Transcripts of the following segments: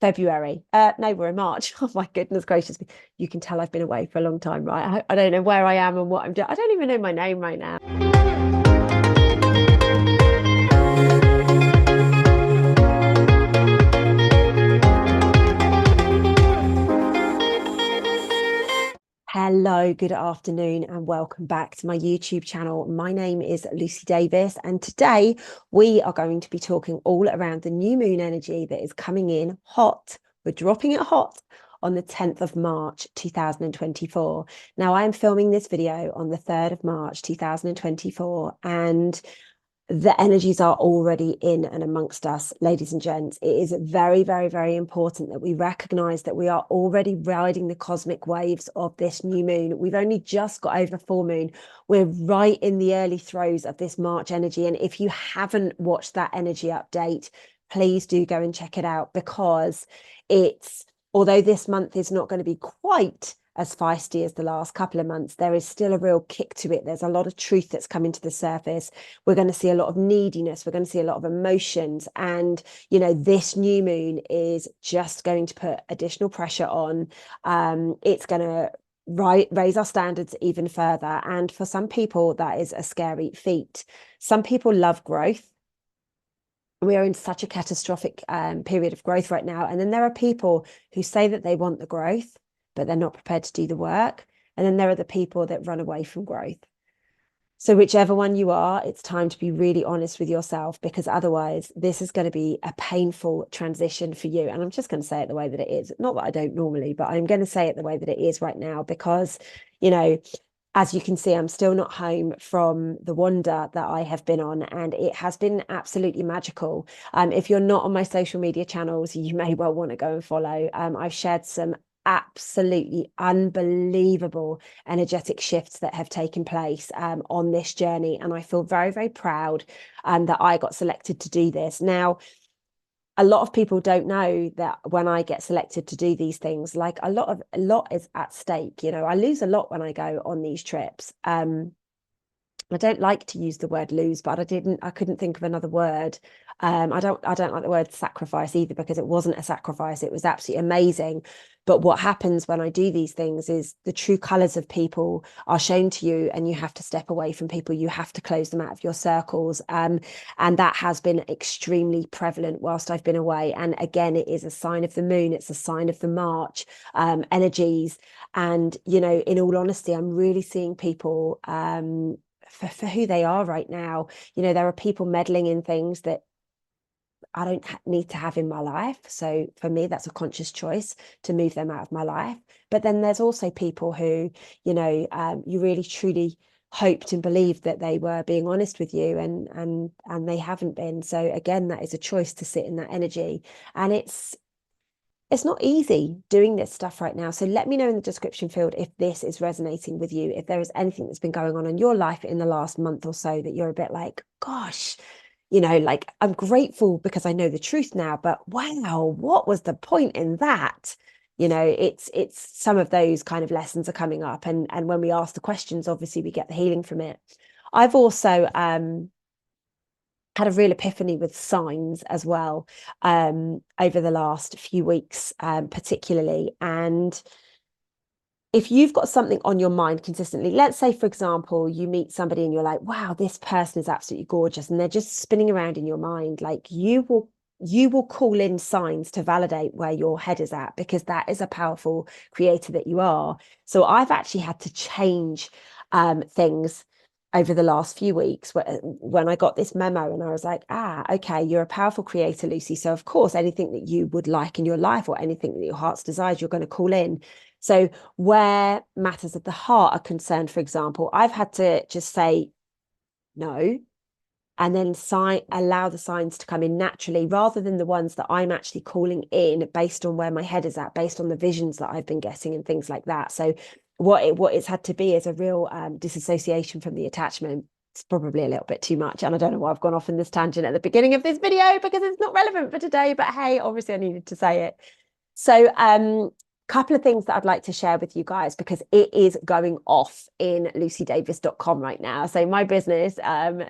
February. No, we're in March. Oh my goodness gracious me. You can tell I've been away for a long time, right? I don't know where I am and what I'm doing. I don't even know my name right now. Hello, good afternoon, and welcome back to my YouTube channel. My name is Lucy Davis, and today we are going to be talking all around the new moon energy that is coming in hot. We're dropping it hot on the 10th of March 2024. Now, I am filming this video on the 3rd of March 2024, and the energies are already in and amongst us, ladies and gents. It is very, very, very important that we recognize that we are already riding the cosmic waves of this new moon. We've only just got over full moon. We're right in the early throes of this March energy. And if you haven't watched that energy update, please do go and check it out, because although this month is not going to be quite as feisty as the last couple of months, there is still a real kick to it. There's a lot of truth that's coming to the surface. We're going to see a lot of neediness. We're going to see a lot of emotions. And, this new moon is just going to put additional pressure on. It's going to raise our standards even further. And for some people, that is a scary feat. Some people love growth. We are in such a catastrophic period of growth right now. And then there are people who say that they want the growth, but they're not prepared to do the work. And then there are the people that run away from growth. So whichever one you are, it's time to be really honest with yourself, because otherwise this is going to be a painful transition for you. And I'm just going to say it the way that it is. Not that I don't normally, but I'm going to say it the way that it is right now, because, as you can see, I'm still not home from the wander that I have been on, and it has been absolutely magical. If you're not on my social media channels, you may well want to go and follow. I've shared some absolutely unbelievable energetic shifts that have taken place on this journey, and I feel very, very proud that I got selected to do this. Now, a lot of people don't know that when I get selected to do these things, like a lot is at stake. I lose a lot when I go on these trips. I don't like to use the word lose, but I couldn't think of another word. I don't like the word sacrifice either, because it wasn't a sacrifice. It was absolutely amazing. But what happens when I do these things is the true colors of people are shown to you, and you have to step away from people. You have to close them out of your circles. And that has been extremely prevalent whilst I've been away. And again, it is a sign of the moon. It's a sign of the March energies. And, in all honesty, I'm really seeing people for who they are right now. There are people meddling in things that I don't need to have in my life. So for me, that's a conscious choice to move them out of my life. But then there's also people who, you really truly hoped and believed that they were being honest with you, and they haven't been. So again, that is a choice to sit in that energy. And it's not easy doing this stuff right now. So let me know in the description field if this is resonating with you, if there is anything that's been going on in your life in the last month or so that you're a bit like, gosh, like, I'm grateful because I know the truth now, but wow, what was the point in that? It's some of those kind of lessons are coming up. And when we ask the questions, obviously we get the healing from it. I've also had a real epiphany with signs as well over the last few weeks, particularly. And if you've got something on your mind consistently, let's say, for example, you meet somebody and you're like, wow, this person is absolutely gorgeous, and they're just spinning around in your mind, like, you will call in signs to validate where your head is at, because that is a powerful creator that you are. So I've actually had to change things over the last few weeks when I got this memo, and I was like, okay, you're a powerful creator, Lucy. So of course, anything that you would like in your life, or anything that your heart's desires, you're going to call in. So where matters of the heart are concerned, for example, I've had to just say no, and then allow the signs to come in naturally, rather than the ones that I'm actually calling in based on where my head is at, based on the visions that I've been getting and things like that. So what it's had to be is a real disassociation from the attachment. It's probably a little bit too much, and I don't know why I've gone off in this tangent at the beginning of this video, because it's not relevant for today, but hey, obviously I needed to say it. So couple of things that I'd like to share with you guys because it is going off in lucydavis.com right now. So my business,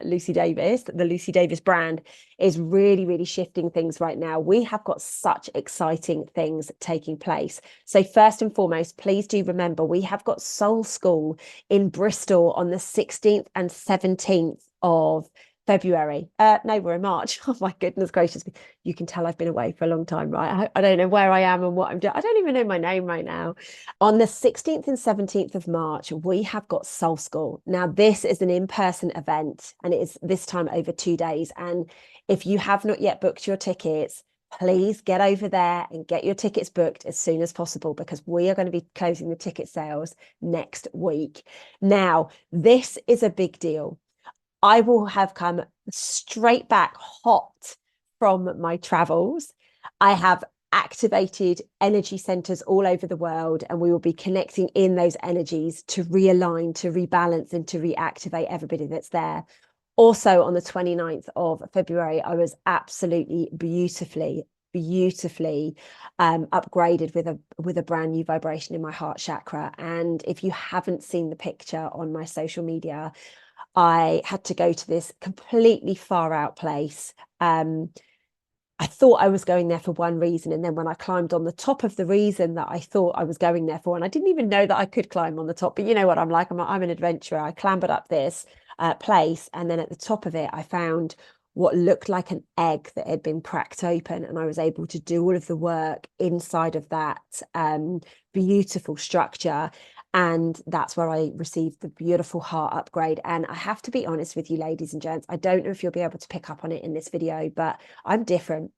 Lucy Davis, the Lucy Davis brand, is really, really shifting things right now. We have got such exciting things taking place. So first and foremost, please do remember we have got Soul School in Bristol on the 16th and 17th of February. No, we're in March. Oh my goodness gracious. You can tell I've been away for a long time, right? I don't know where I am and what I'm doing. I don't even know my name right now. On the 16th and 17th of March, we have got Soul School. Now, this is an in-person event and it is this time over 2 days. And if you have not yet booked your tickets, please get over there and get your tickets booked as soon as possible because we are going to be closing the ticket sales next week. Now, this is a big deal. I will have come straight back hot from my travels. I have activated energy centers all over the world, and we will be connecting in those energies to realign, to rebalance, and to reactivate everybody that's there. Also, on the 29th of February, I was absolutely beautifully upgraded with a brand new vibration in my heart chakra. And if you haven't seen the picture on my social media, I had to go to this completely far out place. I thought I was going there for one reason. And then when I climbed on the top of the reason that I thought I was going there for, and I didn't even know that I could climb on the top, but you know what I'm like, I'm an adventurer. I clambered up this place. And then at the top of it, I found what looked like an egg that had been cracked open. And I was able to do all of the work inside of that beautiful structure. And that's where I received the beautiful heart upgrade. And I have to be honest with you, ladies and gents, I don't know if you'll be able to pick up on it in this video, but I'm different.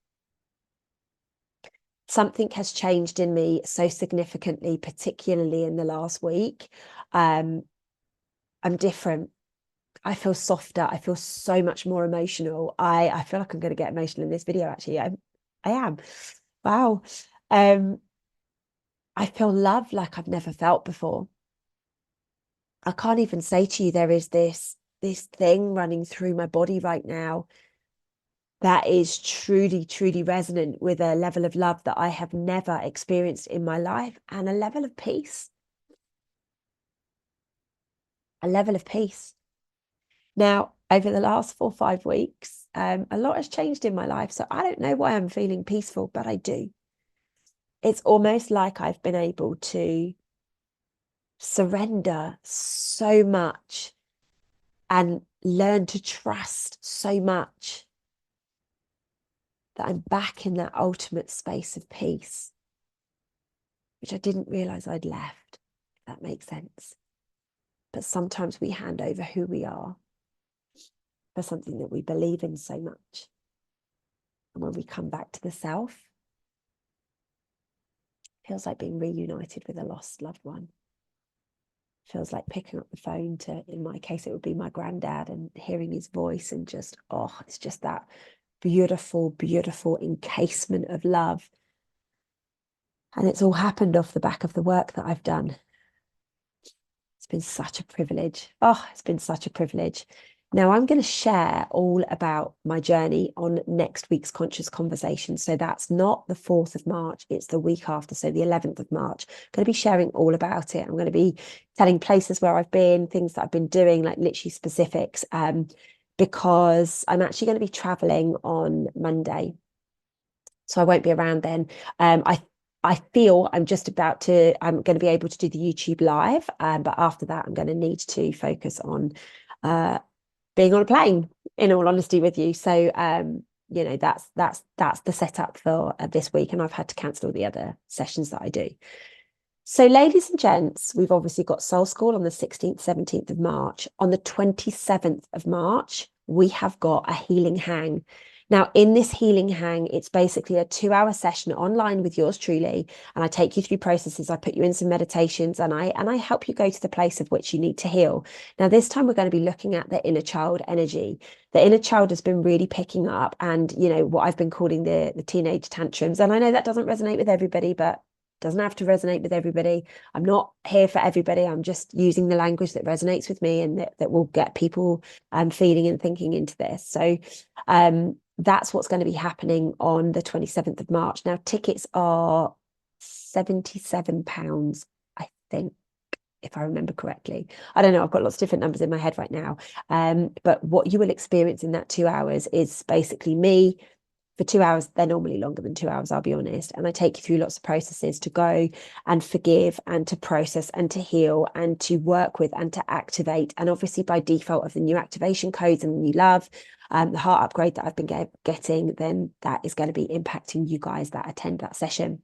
Something has changed in me so significantly, particularly in the last week. I'm different. I feel softer. I feel so much more emotional. I feel like I'm going to get emotional in this video, actually. I am. Wow. I feel love like I've never felt before. I can't even say to you there is this thing running through my body right now that is truly, truly resonant with a level of love that I have never experienced in my life, and a level of peace. A level of peace. Now, over the last 4 or 5 weeks, a lot has changed in my life. So I don't know why I'm feeling peaceful, but I do. It's almost like I've been able to surrender so much and learn to trust so much that I'm back in that ultimate space of peace, which I didn't realize I'd left, if that makes sense. But sometimes we hand over who we are for something that we believe in so much. And when we come back to the self, it feels like being reunited with a lost loved one. It feels like picking up the phone to, in my case, it would be my granddad, and hearing his voice and just, oh, it's just that beautiful, beautiful encasement of love. And it's all happened off the back of the work that I've done. It's been such a privilege. Oh, it's been such a privilege. Now I'm going to share all about my journey on next week's Conscious Conversation. So that's not the 4th of March, it's the week after. So the 11th of March. I'm going to be sharing all about it. I'm going to be telling places where I've been, things that I've been doing, like literally specifics, because I'm actually going to be traveling on Monday. So I won't be around then. I feel I'm going to be able to do the YouTube live. But after that, I'm going to need to focus on being on a plane, in all honesty with you. So, you know, that's the setup for this week. And I've had to cancel all the other sessions that I do. So, ladies and gents, we've obviously got Soul School on the 16th, 17th of March. On the 27th of March, we have got a healing hang. Now, in this healing hang, it's basically a 2-hour session online with yours truly. And I take you through processes. I put you in some meditations, and I help you go to the place of which you need to heal. Now, this time we're going to be looking at the inner child energy. The inner child has been really picking up, and, you know, what I've been calling the teenage tantrums. And I know that doesn't resonate with everybody, but doesn't have to resonate with everybody. I'm not here for everybody. I'm just using the language that resonates with me, and that will get people feeling and thinking into this. So that's what's going to be happening on the 27th of March. Now, tickets are £77, I think, if I remember correctly. I don't know, I've got lots of different numbers in my head right now. But what you will experience in that 2 hours is basically me for 2 hours. They're normally longer than 2 hours, I'll be honest. And I take you through lots of processes to go and forgive and to process and to heal and to work with and to activate. And obviously by default of the new activation codes and the new love, the heart upgrade that I've been getting, then that is going to be impacting you guys that attend that session.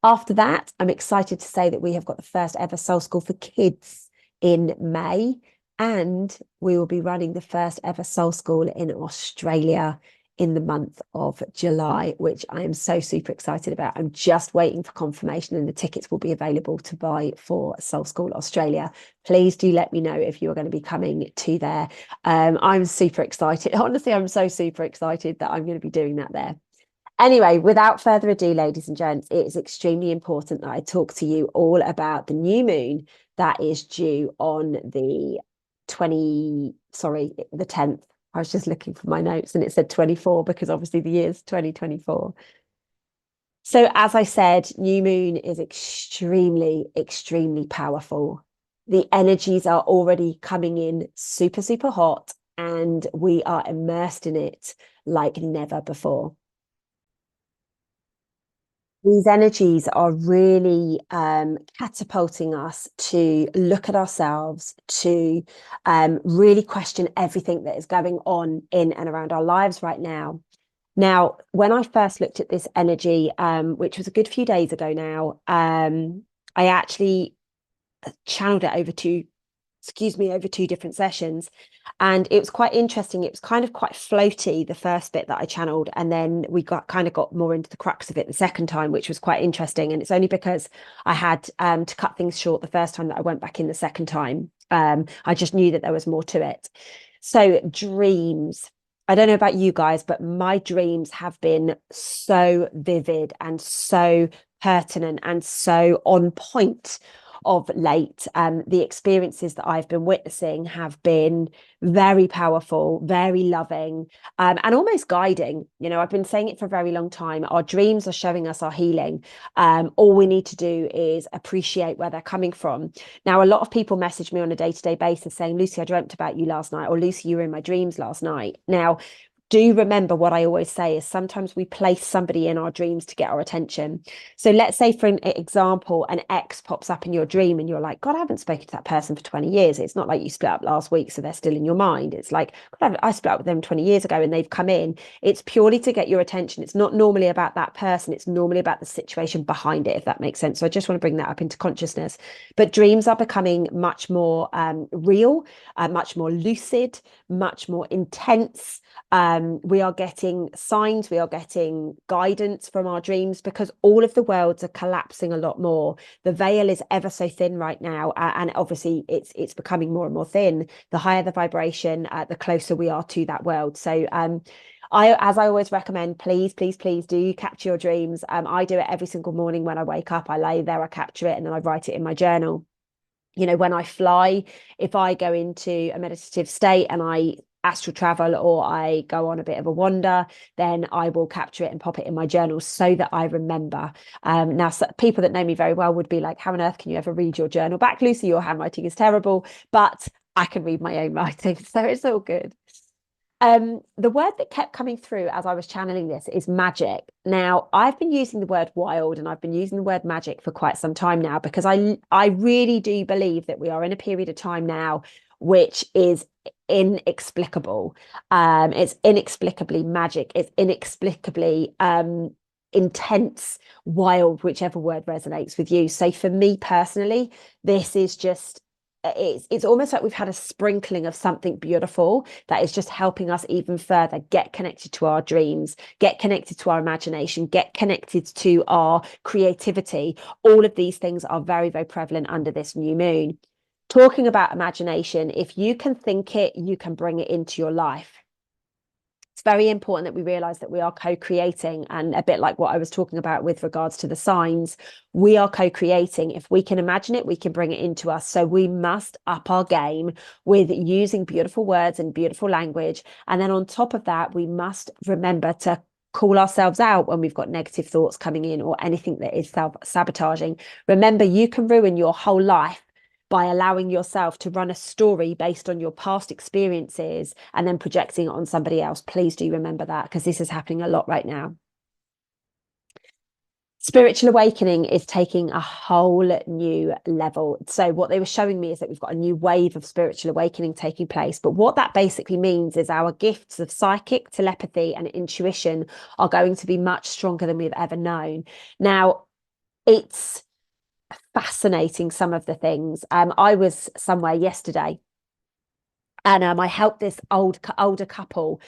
After that, I'm excited to say that we have got the first ever Soul School for Kids in May, and we will be running the first ever Soul School in Australia in the month of July, which I am so super excited about. I'm just waiting for confirmation, and the tickets will be available to buy for Soul School Australia. Please do let me know if you're going to be coming to there. I'm super excited. Honestly, I'm so super excited that I'm going to be doing that there. Anyway, without further ado, ladies and gents, it is extremely important that I talk to you all about the new moon that is due on the 10th. I was just looking for my notes and it said 24 because obviously the year's 2024. So as I said, new moon is extremely, extremely powerful. The energies are already coming in super, super hot, and we are immersed in it like never before. These energies are really catapulting us to look at ourselves, to really question everything that is going on in and around our lives right now. Now, when I first looked at this energy, which was a good few days ago now, I actually channeled it over two different sessions. And it was quite interesting. It was kind of quite floaty, the first bit that I channeled. And then we got more into the crux of it the second time, which was quite interesting. And it's only because I had to cut things short the first time that I went back in the second time. I just knew that there was more to it. So dreams. I don't know about you guys, but my dreams have been so vivid and so pertinent and so on point of late. The experiences that I've been witnessing have been very powerful, very loving, and almost guiding. You know, I've been saying it for a very long time. Our dreams are showing us our healing. All we need to do is appreciate where they're coming from. Now, a lot of people message me on a day-to-day basis saying, Lucy, I dreamt about you last night, or Lucy, you were in my dreams last night. Now, do remember what I always say is sometimes we place somebody in our dreams to get our attention. So let's say, for an example, an ex pops up in your dream and you're like, God, I haven't spoken to that person for 20 years. It's not like you split up last week, so they're still in your mind. It's like, God, I split up with them 20 years ago and they've come in. It's purely to get your attention. It's not normally about that person. It's normally about the situation behind it, if that makes sense. So I just want to bring that up into consciousness. But dreams are becoming much more real, much more lucid, much more intense. We are getting signs, we are getting guidance from our dreams, because all of the worlds are collapsing a lot more. The veil is ever so thin right now, and obviously it's becoming more and more thin. The higher the vibration, the closer we are to that world. So as I always recommend, please do capture your dreams. I do it every single morning when I wake up. I lay there, I capture it, and then I write it in my journal. You know, when I fly, if I go into a meditative state and I astral travel, or I go on a bit of a wander, then I will capture it and pop it in my journal so that I remember. Now, people that know me very well would be like, how on earth can you ever read your journal back, Lucy? Your handwriting is terrible. But I can read my own writing, so it's all good. The word that kept coming through as I was channeling this is magic. Now, I've been using the word wild and I've been using the word magic for quite some time now, because I really do believe that we are in a period of time now which is inexplicable. It's inexplicably magic. It's inexplicably intense, wild, whichever word resonates with you. So for me personally, this is just it's almost like we've had a sprinkling of something beautiful that is just helping us even further get connected to our dreams, get connected to our imagination, get connected to our creativity. All of these things are very, very prevalent under this new moon. Talking about imagination, if you can think it, you can bring it into your life. It's very important that we realize that we are co-creating, and a bit like what I was talking about with regards to the signs, we are co-creating. If we can imagine it, we can bring it into us. So we must up our game with using beautiful words and beautiful language. And then on top of that, we must remember to call ourselves out when we've got negative thoughts coming in or anything that is self-sabotaging. Remember, you can ruin your whole life by allowing yourself to run a story based on your past experiences and then projecting it on somebody else. Please do remember that, because this is happening a lot right now. Spiritual awakening is taking a whole new level. So what they were showing me is that we've got a new wave of spiritual awakening taking place. But what that basically means is our gifts of psychic, telepathy, and intuition are going to be much stronger than we've ever known. Now, it's fascinating, some of the things. I was somewhere yesterday, and I helped this older couple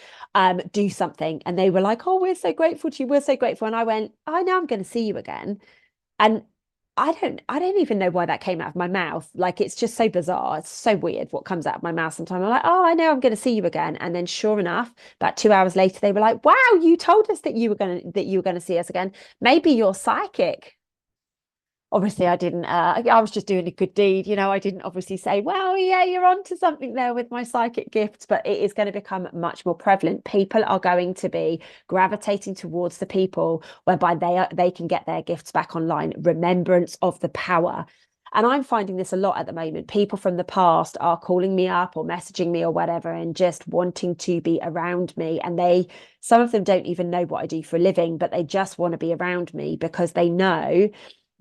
do something, and they were like, "Oh, we're so grateful to you. We're so grateful." And I went, "I know I'm going to see you again." And I don't even know why that came out of my mouth. Like, it's just so bizarre. It's so weird what comes out of my mouth sometimes. I'm like, "Oh, I know I'm going to see you again." And then sure enough, about 2 hours later, they were like, "Wow, you told us that you were going to see us again. Maybe you're psychic." Obviously I didn't I was just doing a good deed, I didn't obviously say, "Well, yeah, you're onto something there with my psychic gifts," but it is going to become much more prevalent. People are going to be gravitating towards the people whereby they can get their gifts back online. Remembrance of the power. And I'm finding this a lot at the moment. People from the past are calling me up or messaging me or whatever and just wanting to be around me. And some of them don't even know what I do for a living, but they just want to be around me because they know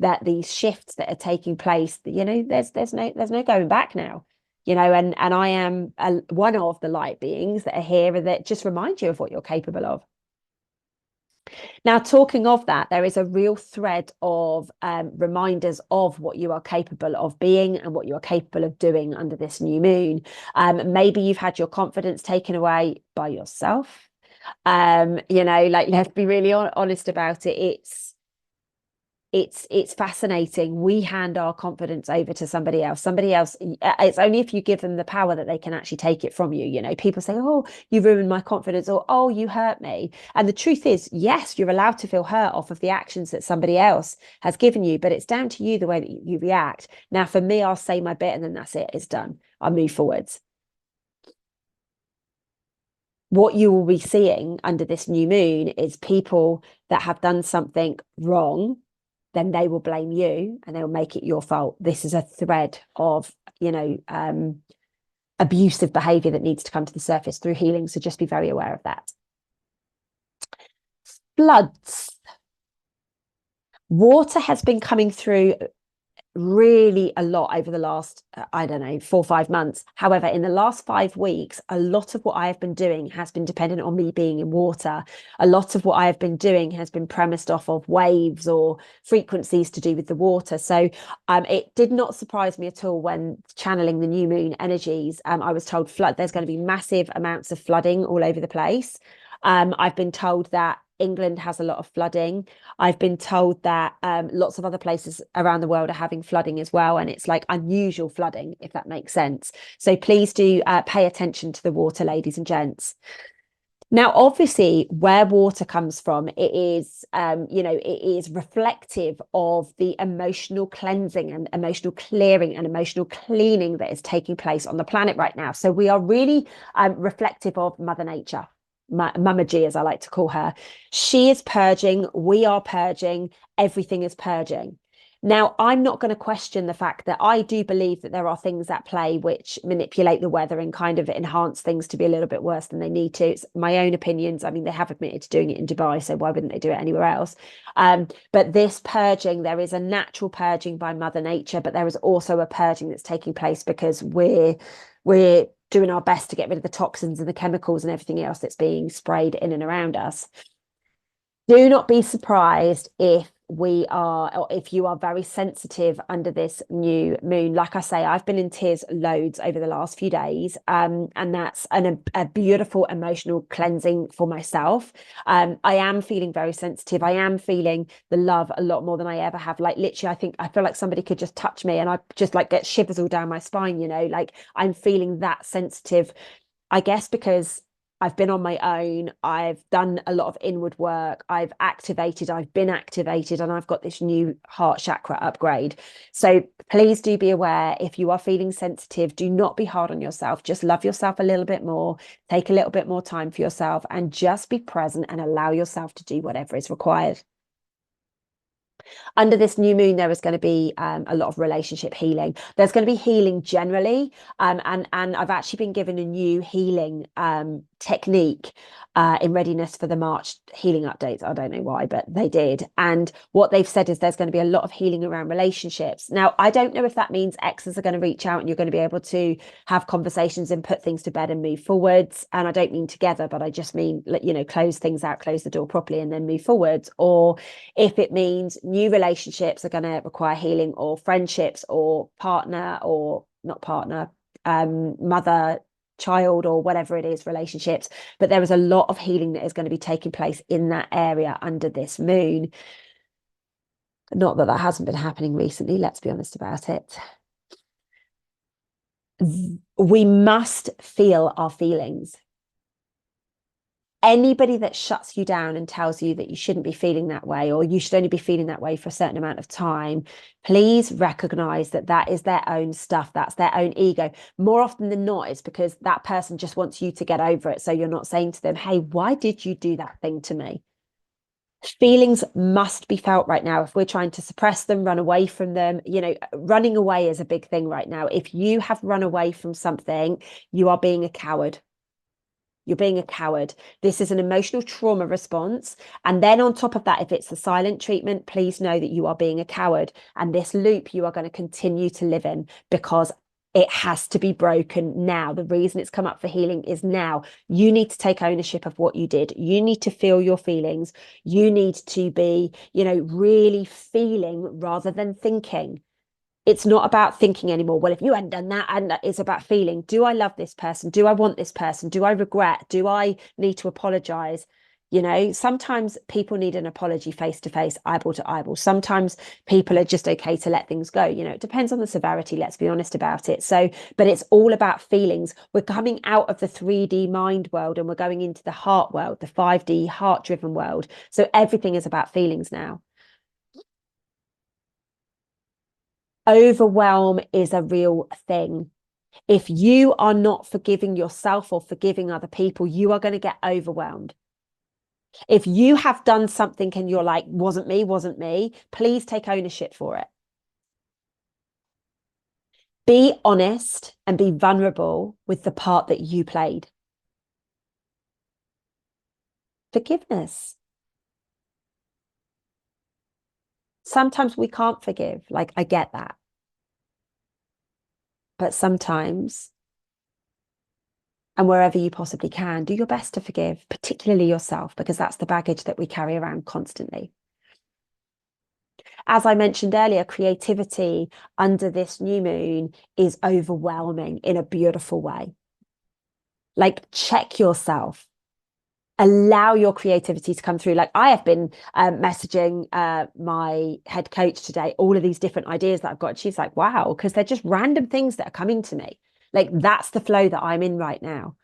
that these shifts that are taking place, there's no going back now, and I am one of the light beings that are here and that just remind you of what you're capable of. Now, talking of that, there is a real thread of reminders of what you are capable of being and what you are capable of doing under this new moon. Maybe you've had your confidence taken away by yourself. Like, let's be really honest about it. It's fascinating. We hand our confidence over to somebody else. It's only if you give them the power that they can actually take it from you. People say, "Oh, you ruined my confidence," or, "Oh, you hurt me." And the truth is, yes, you're allowed to feel hurt off of the actions that somebody else has given you, but it's down to you the way that you react. Now, for me, I'll say my bit and then that's it. It's done. I'll move forwards. What you will be seeing under this new moon is people that have done something wrong, then they will blame you and they'll make it your fault. This is a thread of, abusive behavior that needs to come to the surface through healing. So just be very aware of that. Floods. Water has been coming through really a lot over the last, I don't know, 4 or 5 months. However, in the last 5 weeks, a lot of what I have been doing has been dependent on me being in water. A lot of what I have been doing has been premised off of waves or frequencies to do with the water. So it did not surprise me at all when channeling the new moon energies. I was told there's going to be massive amounts of flooding all over the place. I've been told that England has a lot of flooding. I've been told that lots of other places around the world are having flooding as well. And it's like unusual flooding, if that makes sense. So please do pay attention to the water, ladies and gents. Now, obviously, where water comes from, it is, it is reflective of the emotional cleansing and emotional clearing and emotional cleaning that is taking place on the planet right now. So we are really reflective of Mother Nature. Mama G, as I like to call her. She is purging. We are purging. Everything is purging. Now, I'm not going to question the fact that I do believe that there are things at play which manipulate the weather and kind of enhance things to be a little bit worse than they need to. It's my own opinions. I mean, they have admitted to doing it in Dubai, so why wouldn't they do it anywhere else? But this purging, there is a natural purging by Mother Nature, but there is also a purging that's taking place because we're doing our best to get rid of the toxins and the chemicals and everything else that's being sprayed in and around us. Do not be surprised if you are very sensitive under this new moon. Like I say, I've been in tears loads over the last few days, and that's a beautiful emotional cleansing for myself. I am feeling very sensitive. I am feeling the love a lot more than I ever have. Like, literally, I feel like somebody could just touch me and I just like get shivers all down my spine, like I'm feeling that sensitive, I guess, because I've been on my own. I've done a lot of inward work. I've been activated, and I've got this new heart chakra upgrade. So please do be aware, if you are feeling sensitive, do not be hard on yourself. Just love yourself a little bit more, take a little bit more time for yourself, and just be present and allow yourself to do whatever is required. Under this new moon, there is going to be a lot of relationship healing. There's going to be healing generally, and I've actually been given a new healing technique in readiness for the March healing updates. I don't know why, but they did. And what they've said is there's going to be a lot of healing around relationships. Now, I don't know if that means exes are going to reach out and you're going to be able to have conversations and put things to bed and move forwards. And I don't mean together, but I just mean, close things out, close the door properly, and then move forwards. Or if it means new relationships are going to require healing, or friendships, or partner, or not partner, mother, child, or whatever it is, relationships. But there is a lot of healing that is going to be taking place in that area under this moon. Not that that hasn't been happening recently, let's be honest about it. We must feel our feelings. Anybody that shuts you down and tells you that you shouldn't be feeling that way, or you should only be feeling that way for a certain amount of time, please recognize that that is their own stuff. That's their own ego. More often than not, it's because that person just wants you to get over it. So you're not saying to them, hey, why did you do that thing to me? Feelings must be felt right now. If we're trying to suppress them, run away from them, running away is a big thing right now. If you have run away from something, you are being a coward. You're being a coward. This is an emotional trauma response. And then on top of that, if it's the silent treatment, please know that you are being a coward. And this loop you are going to continue to live in, because it has to be broken now. The reason it's come up for healing is now. You need to take ownership of what you did. You need to feel your feelings. You need to be, really feeling rather than thinking. It's not about thinking anymore. Well, if you hadn't done that, and it's about feeling. Do I love this person? Do I want this person? Do I regret? Do I need to apologize? Sometimes people need an apology face to face, eyeball to eyeball. Sometimes people are just okay to let things go. It depends on the severity, let's be honest about it. So, but it's all about feelings. We're coming out of the 3D mind world and we're going into the heart world, the 5D heart driven world. So everything is about feelings now. Overwhelm is a real thing. If you are not forgiving yourself or forgiving other people, you are going to get overwhelmed. If you have done something and you're like, wasn't me, please take ownership for it. Be honest and be vulnerable with the part that you played. Forgiveness. Sometimes we can't forgive. Like, I get that. But sometimes, and wherever you possibly can, do your best to forgive, particularly yourself, because that's the baggage that we carry around constantly. As I mentioned earlier, creativity under this new moon is overwhelming in a beautiful way. Like, check yourself. Allow your creativity to come through. Like, I have been messaging my head coach today, all of these different ideas that I've got. She's like, wow, because they're just random things that are coming to me. Like, that's the flow that I'm in right now.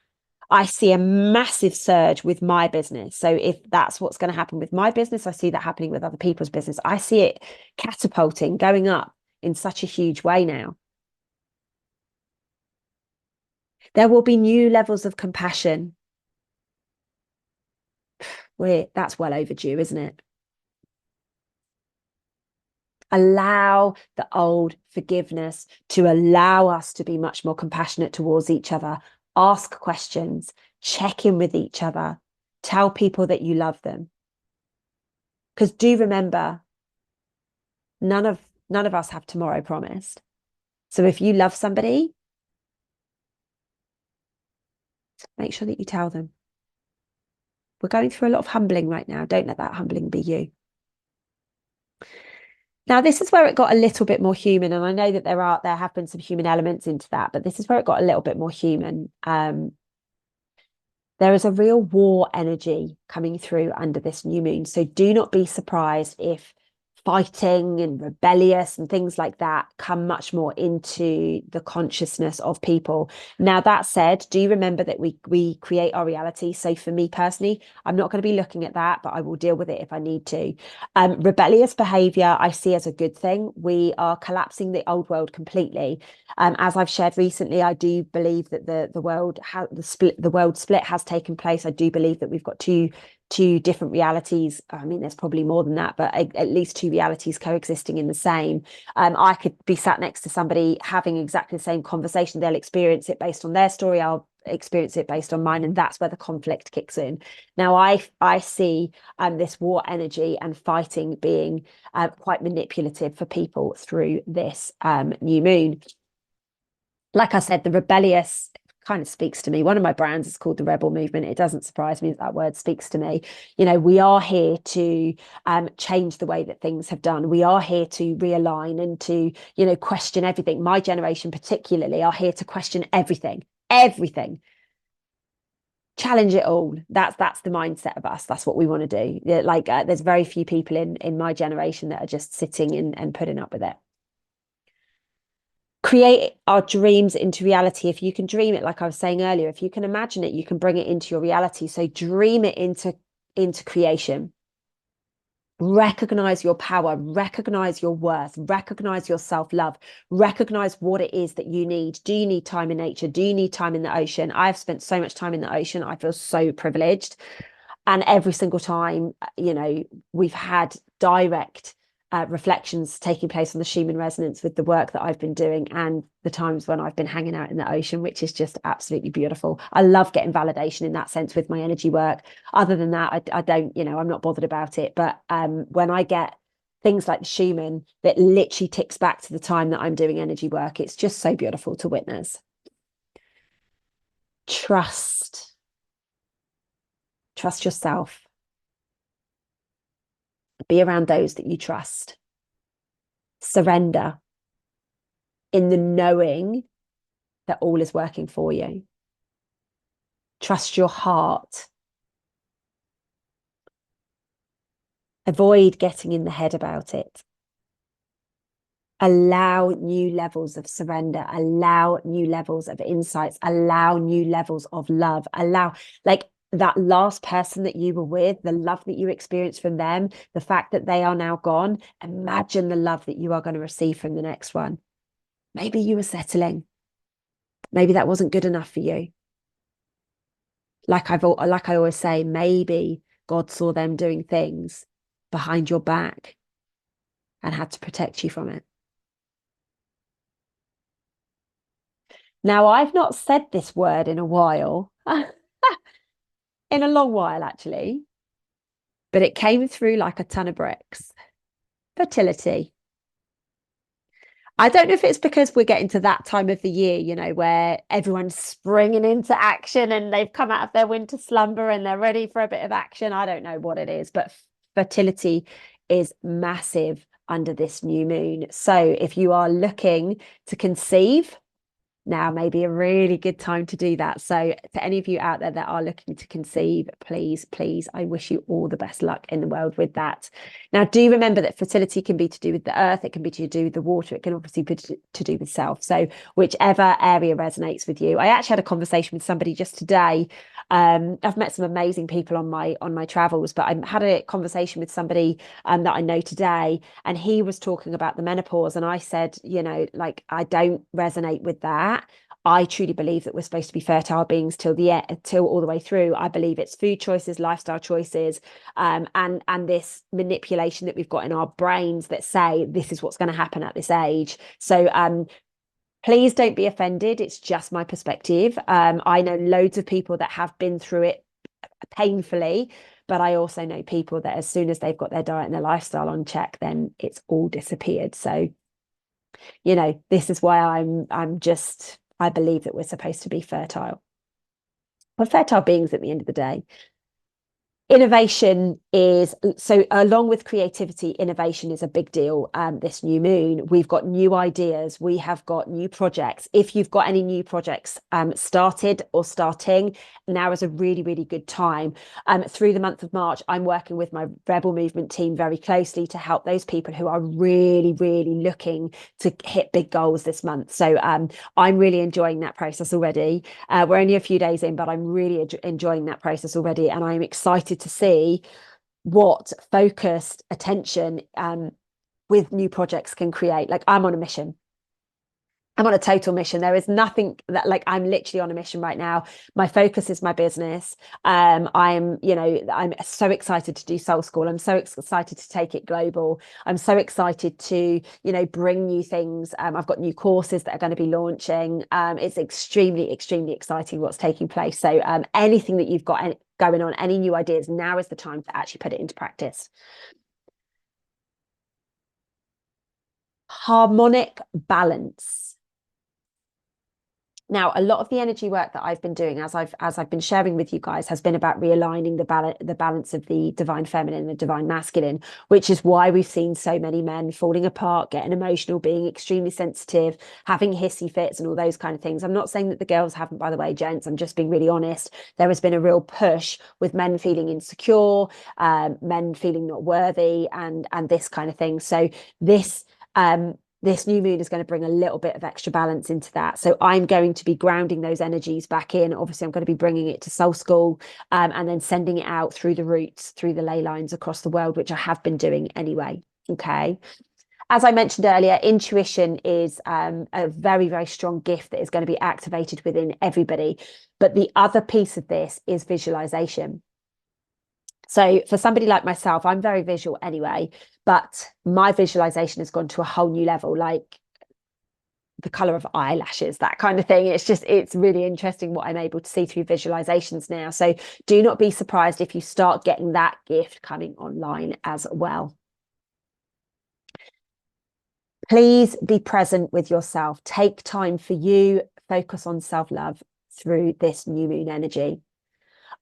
I see a massive surge with my business. So if that's what's going to happen with my business, I see that happening with other people's business. I see it catapulting, going up in such a huge way now. There will be new levels of compassion. That's well overdue, isn't it? Allow the old forgiveness to allow us to be much more compassionate towards each other. Ask questions, check in with each other, tell people that you love them. Because do remember, none of us have tomorrow promised. So if you love somebody, make sure that you tell them. We're going through a lot of humbling right now. Don't let that humbling be you. Now, this is where it got a little bit more human, and I know that there have been some human elements into that, but this is where it got a little bit more human. There is a real war energy coming through under this new moon. So do not be surprised if fighting and rebellious and things like that come much more into the consciousness of people. Now, that said, do remember that we create our reality. So for me personally, I'm not going to be looking at that, but I will deal with it if I need to. Rebellious behavior I see as a good thing. We are collapsing the old world completely. As I've shared recently, I do believe that the world split has taken place. I do believe that we've got two different realities. I mean, there's probably more than that, but at least two realities coexisting in the same. I could be sat next to somebody having exactly the same conversation. They'll experience it based on their story. I'll experience it based on mine, and that's where the conflict kicks in. Now, I see this war energy and fighting being quite manipulative for people through this new moon. Like I said, the rebellious kind of speaks to me. One of my brands is called the Rebel Movement. It doesn't surprise me that that word speaks to me. You know, we are here to change the way that things have done. We are here to realign and to, you know, question everything. My generation particularly are here to question everything, everything. Challenge it all. That's the mindset of us. That's what we want to do. Like there's very few people in my generation that are just sitting and putting up with it. Create our dreams into reality. If you can dream it, like I was saying earlier, if you can imagine it, you can bring it into your reality. So dream it into creation. Recognize your power, recognize your worth, recognize your self-love, recognize what it is that you need. Do you need time in nature? Do you need time in the ocean? I've spent so much time in the ocean. I feel so privileged. And every single time, you know, we've had direct reflections taking place on the Schumann resonance with the work that I've been doing and the times when I've been hanging out in the ocean, which is just absolutely beautiful. I love getting validation in that sense with my energy work. Other than that, I don't, you know, I'm not bothered about it. But when I get things like the Schumann that literally ticks back to the time that I'm doing energy work, it's just so beautiful to witness. Trust yourself. Be around those that you trust. Surrender in the knowing that all is working for you. Trust your heart. Avoid getting in the head about it. Allow new levels of surrender. Allow new levels of insights. Allow new levels of love. Allow, like, that last person that you were with, the love that you experienced from them, the fact that they are now gone, imagine the love that you are going to receive from the next one. Maybe you were settling. Maybe that wasn't good enough for you. Like I always say, maybe God saw them doing things behind your back and had to protect you from it. Now, I've not said this word in a while, in a long while, actually, but it came through like a ton of bricks. Fertility. I don't know if it's because we're getting to that time of the year, you know, where everyone's springing into action and they've come out of their winter slumber and they're ready for a bit of action. I don't know what it is, but fertility is massive under this new moon. So if you are looking to conceive, now may be a really good time to do that. So to any of you out there that are looking to conceive, please, I wish you all the best luck in the world with that. Now, do remember that fertility can be to do with the earth, it can be to do with the water, it can obviously be to do with self. So whichever area resonates with you. I actually had a conversation with somebody just today. I've met some amazing people on my travels, but I had a conversation with somebody that I know today, and he was talking about the menopause, and I said, you know, like, I don't resonate with that. I truly believe that we're supposed to be fertile beings till all the way through. I believe it's food choices, lifestyle choices, and this manipulation that we've got in our brains that say this is what's going to happen at this age. So please don't be offended. It's just my perspective. I know loads of people that have been through it painfully, but I also know people that as soon as they've got their diet and their lifestyle on check, then it's all disappeared. So, you know, this is why I believe that we're supposed to be fertile. We're fertile beings at the end of the day. Innovation is so, along with creativity, innovation is a big deal. This new moon, we've got new ideas, we have got new projects. If you've got any new projects started or starting, now is a really, really good time. Through the month of March, I'm working with my Rebel Movement team very closely to help those people who are really, really looking to hit big goals this month. So I'm really enjoying that process already. We're only a few days in, but I'm really enjoying that process already, and I'm excited to see what focused attention with new projects can create. Like, I'm on a mission. I'm on a total mission. There is nothing that, like, I'm literally on a mission right now. My focus is my business. I'm so excited to do Soul School. I'm so excited to take it global. I'm so excited to, bring new things. I've got new courses that are going to be launching. It's extremely, extremely exciting what's taking place. So anything that you've got going on, any new ideas, now is the time to actually put it into practice. Harmonic balance. Now, a lot of the energy work that I've been doing, as I've been sharing with you guys, has been about realigning the balance of the divine feminine and the divine masculine, which is why we've seen so many men falling apart, getting emotional, being extremely sensitive, having hissy fits, and all those kind of things. I'm not saying that the girls haven't, by the way, gents. I'm just being really honest. There has been a real push with men feeling insecure, men feeling not worthy, and this kind of thing. So this new moon is going to bring a little bit of extra balance into that. So I'm going to be grounding those energies back in. Obviously, I'm going to be bringing it to Soul School, and then sending it out through the roots, through the ley lines across the world, which I have been doing anyway. Okay. As I mentioned earlier, intuition is a very, very strong gift that is going to be activated within everybody. But the other piece of this is visualization. So for somebody like myself, I'm very visual anyway, but my visualization has gone to a whole new level, like the color of eyelashes, that kind of thing. It's really interesting what I'm able to see through visualizations now. So do not be surprised if you start getting that gift coming online as well. Please be present with yourself. Take time for you. Focus on self-love through this new moon energy.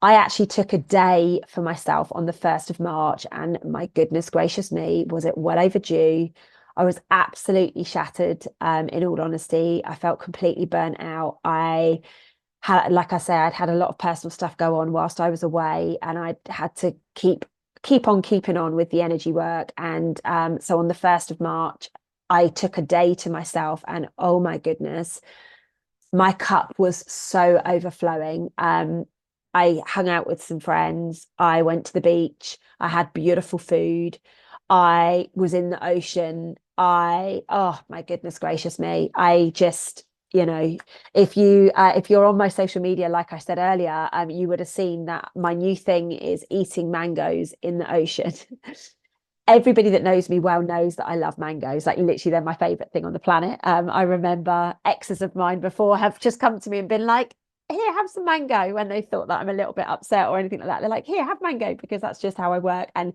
I actually took a day for myself on the 1st of March, and my goodness gracious me, was it well overdue. I was absolutely shattered, in all honesty. I felt completely burnt out. I had, like I say, I'd had a lot of personal stuff go on whilst I was away, and I had to keep on keeping on with the energy work. And so on the 1st of March, I took a day to myself, and oh my goodness, my cup was so overflowing. I hung out with some friends. I went to the beach. I had beautiful food. I was in the ocean. Oh my goodness gracious me. I just, if you're on my social media, like I said earlier, you would have seen that my new thing is eating mangoes in the ocean. Everybody that knows me well knows that I love mangoes. Like, literally, they're my favorite thing on the planet. I remember exes of mine before have just come to me and been like, here, have some mango, when they thought that I'm a little bit upset or anything like that. They're like, here, have mango, because that's just how I work. And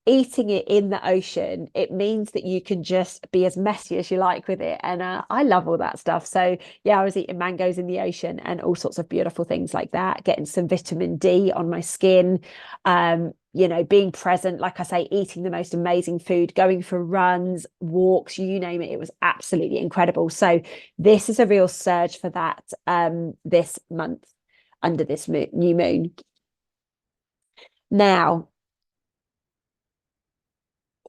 eating it in the ocean, it means that you can just be as messy as you like with it. And I love all that stuff. So yeah, I was eating mangoes in the ocean and all sorts of beautiful things like that, getting some vitamin D on my skin, being present, like I say, eating the most amazing food, going for runs, walks, you name it. It was absolutely incredible. So this is a real surge for that this month under this new moon. Now,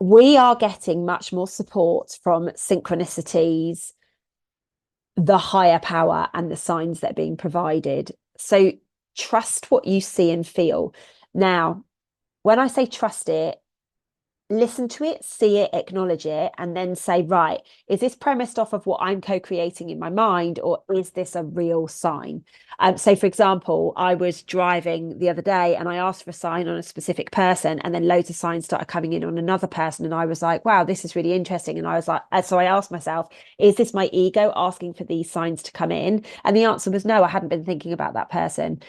we are getting much more support from synchronicities, the higher power, and the signs that are being provided. So trust what you see and feel. Now, when I say trust it, listen to it, see it, acknowledge it, and then say, right, is this premised off of what I'm co-creating in my mind, or is this a real sign? So for example, I was driving the other day and I asked for a sign on a specific person, and then loads of signs started coming in on another person. And I was like, wow, this is really interesting. And I was like, so I asked myself, is this my ego asking for these signs to come in? And the answer was no, I hadn't been thinking about that person.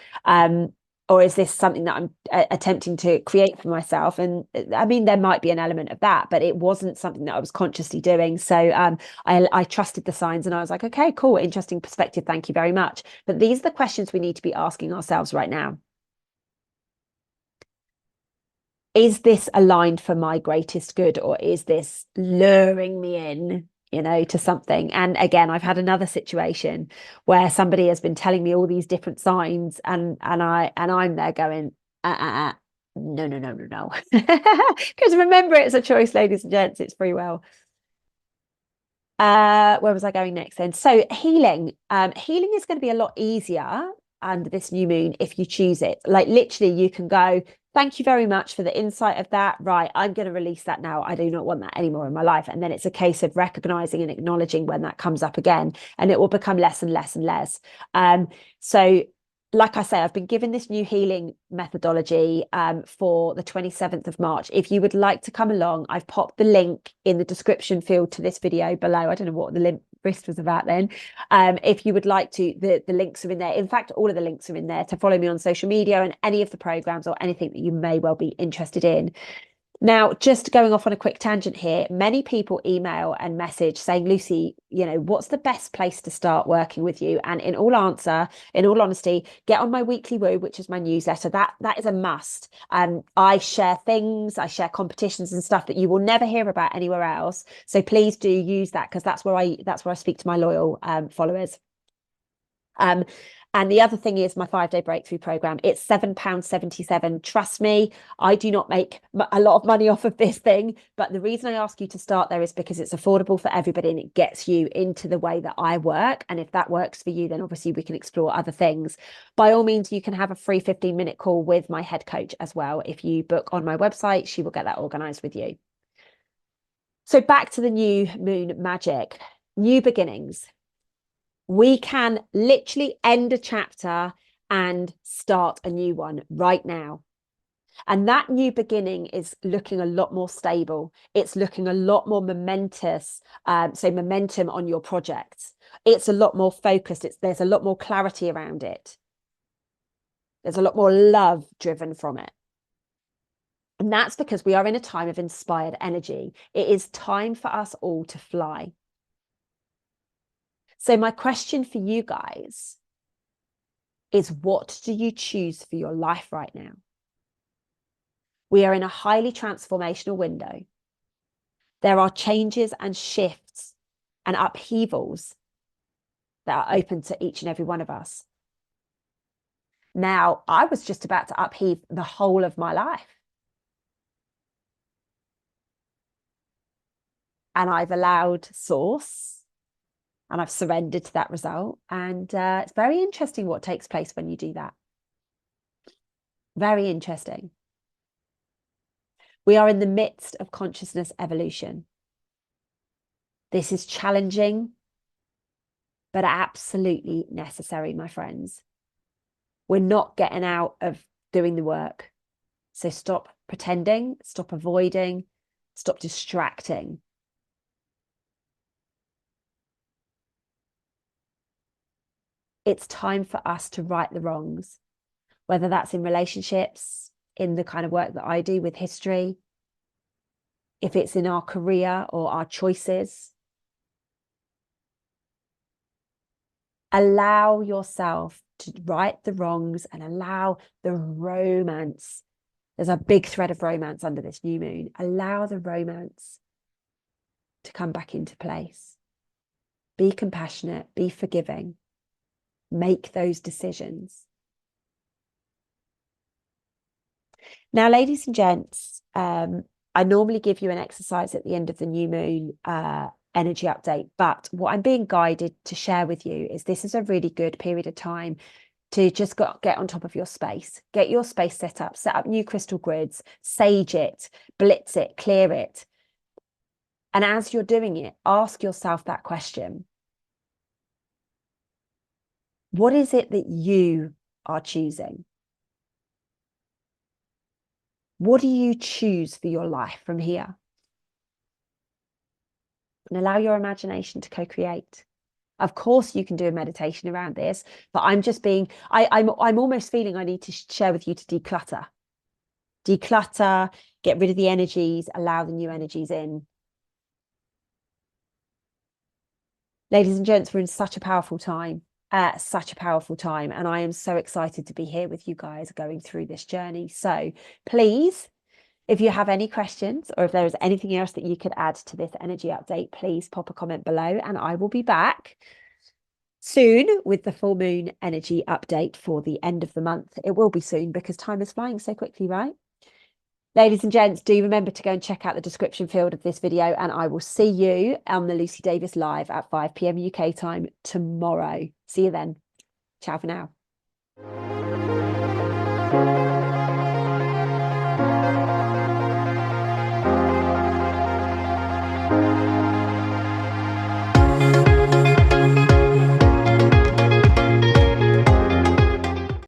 Or is this something that I'm attempting to create for myself? And I mean, there might be an element of that, but it wasn't something that I was consciously doing. So I trusted the signs, and I was like, okay, cool, interesting perspective, thank you very much. But these are the questions we need to be asking ourselves right now. is this aligned for my greatest good, or is this luring me in, to something? And again, I've had another situation where somebody has been telling me all these different signs, and I'm there going, no, no, no, no, no. Because remember, it's a choice, ladies and gents, it's free will. Where was I going next then? So healing. Healing is going to be a lot easier under this new moon if you choose it. Like literally, you can go, thank you very much for the insight of that. Right, I'm going to release that now. I do not want that anymore in my life. And then it's a case of recognizing and acknowledging when that comes up again, and it will become less and less and less. So like I say, I've been given this new healing methodology for the 27th of March. If you would like to come along, I've popped the link in the description field to this video below. I don't know what the list was about then. If you would like to, the links are in there. In fact, all of the links are in there to follow me on social media and any of the programs or anything that you may well be interested in. Now, just going off on a quick tangent here, many people email and message saying, Lucy, what's the best place to start working with you? And in all honesty, get on my weekly woo, which is my newsletter. That is a must. I share things, I share competitions and stuff that you will never hear about anywhere else. So please do use that, because that's where I speak to my loyal followers. And the other thing is my 5-day breakthrough program. It's £7.77. Trust me, I do not make a lot of money off of this thing. But the reason I ask you to start there is because it's affordable for everybody and it gets you into the way that I work. And if that works for you, then obviously we can explore other things. By all means, you can have a free 15-minute call with my head coach as well. If you book on my website, she will get that organized with you. So back to the new moon magic, new beginnings. We can literally end a chapter and start a new one right now. And that new beginning is looking a lot more stable. It's looking a lot more momentous. So momentum on your projects. It's a lot more focused. There's a lot more clarity around it. There's a lot more love driven from it. And that's because we are in a time of inspired energy. It is time for us all to fly. So my question for you guys is, what do you choose for your life right now? We are in a highly transformational window. There are changes and shifts and upheavals that are open to each and every one of us. Now, I was just about to upheave the whole of my life. And I've allowed source, and I've surrendered to that result. And it's very interesting what takes place when you do that. Very interesting. We are in the midst of consciousness evolution. This is challenging, but absolutely necessary, my friends. We're not getting out of doing the work. So stop pretending, stop avoiding, stop distracting. It's time for us to right the wrongs, whether that's in relationships, in the kind of work that I do with history, if it's in our career or our choices. Allow yourself to right the wrongs and allow the romance. There's a big thread of romance under this new moon. Allow the romance to come back into place. Be compassionate, be forgiving. Make those decisions. Now, ladies and gents, I normally give you an exercise at the end of the new moon energy update, but what I'm being guided to share with you is this is a really good period of time to just get on top of your space, get your space set up new crystal grids, sage it, blitz it, clear it. And as you're doing it, ask yourself that question. What is it that you are choosing? What do you choose for your life from here? And allow your imagination to co-create. Of course, you can do a meditation around this, but I'm just being, I'm almost feeling I need to share with you to declutter. Declutter, get rid of the energies, allow the new energies in. Ladies and gents, we're in such a powerful time. And I am so excited to be here with you guys going through this journey. So please If you have any questions or if there is anything else that you could add to this energy update, please pop a comment below and I will be back soon with the full moon energy update for the end of the month. It will be soon because time is flying so quickly, right? Ladies and gents, do remember to go and check out the description field of this video, and I will see you on the Lucy Davis live at 5 p.m. UK time tomorrow. See you then. Ciao for now.